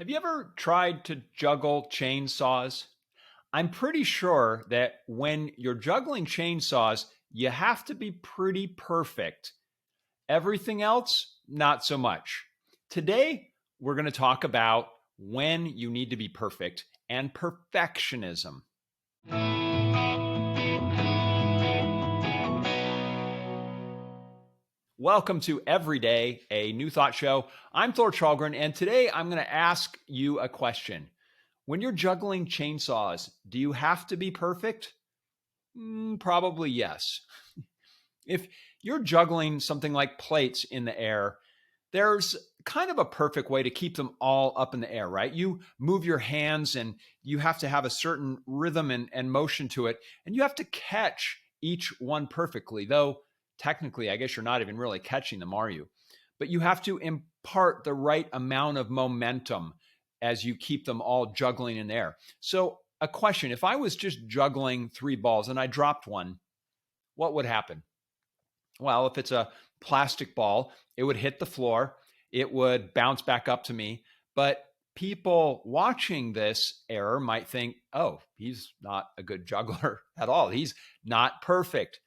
Have you ever tried to juggle chainsaws? I'm pretty sure that when you're juggling chainsaws, you have to be pretty perfect. Everything else, not so much. Today, we're going to talk about when you need to be perfect and perfectionism. Welcome to Everyday, a New Thought Show. I'm Thor Challgren, and today I'm going to ask you a question. When you're juggling chainsaws, do you have to be perfect? Probably yes. If you're juggling something like plates in the air, there's kind of a perfect way to keep them all up in the air, right? You move your hands and you have to have a certain rhythm and motion to it, and you have to catch each one perfectly, though technically, I guess you're not even really catching them, are you? But you have to impart the right amount of momentum as you keep them all juggling in the air. So, a question, if I was just juggling three balls and I dropped one, what would happen? Well, if it's a plastic ball, it would hit the floor, it would bounce back up to me. But people watching this error might think, oh, he's not a good juggler at all. He's not perfect.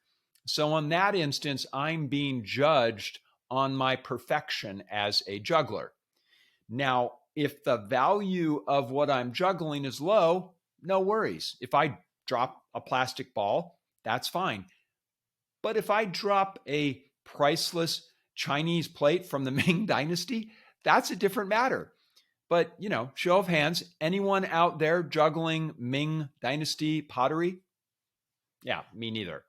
So, in that instance, I'm being judged on my perfection as a juggler. Now, if the value of what I'm juggling is low, no worries. If I drop a plastic ball, that's fine. But if I drop a priceless Chinese plate from the Ming Dynasty, that's a different matter. But, show of hands, anyone out there juggling Ming Dynasty pottery? Yeah, me neither.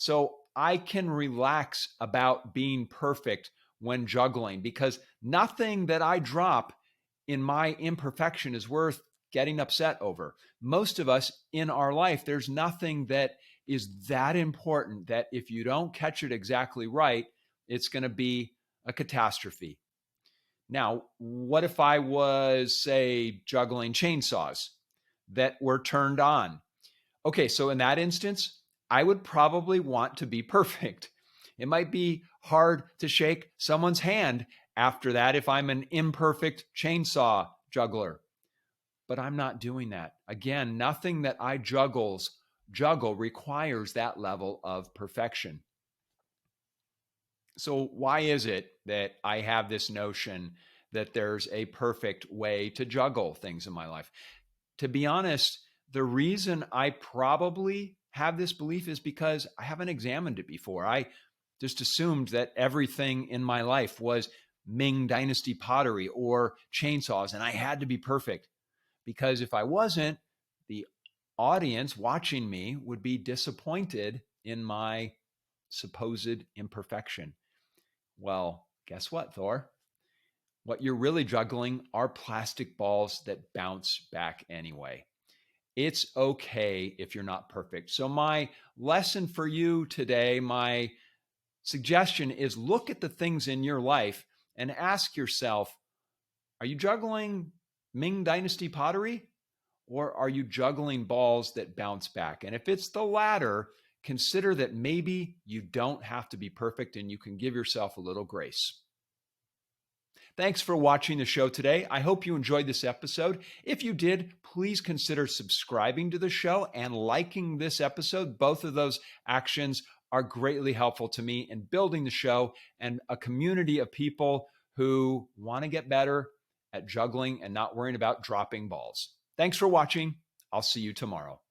So I can relax about being perfect when juggling because nothing that I drop in my imperfection is worth getting upset over. Most of us in our life, there's nothing that is that important that if you don't catch it exactly right, it's going to be a catastrophe. Now, what if I was, say, juggling chainsaws that were turned on? Okay, so in that instance, I would probably want to be perfect. It might be hard to shake someone's hand after that if I'm an imperfect chainsaw juggler. But I'm not doing that. Again, nothing that I juggle requires that level of perfection. So why is it that I have this notion that there's a perfect way to juggle things in my life? To be honest, the reason I probably have this belief is because I haven't examined it before. I just assumed that everything in my life was Ming Dynasty pottery or chainsaws, and I had to be perfect. Because if I wasn't, the audience watching me would be disappointed in my supposed imperfection. Well, guess what, Thor? What you're really juggling are plastic balls that bounce back anyway. It's okay if you're not perfect. So, my lesson for you today, my suggestion is look at the things in your life and ask yourself, are you juggling Ming Dynasty pottery or are you juggling balls that bounce back? And if it's the latter, consider that maybe you don't have to be perfect and you can give yourself a little grace. Thanks for watching the show today. I hope you enjoyed this episode. If you did, please consider subscribing to the show and liking this episode. Both of those actions are greatly helpful to me in building the show and a community of people who want to get better at juggling and not worrying about dropping balls. Thanks for watching. I'll see you tomorrow.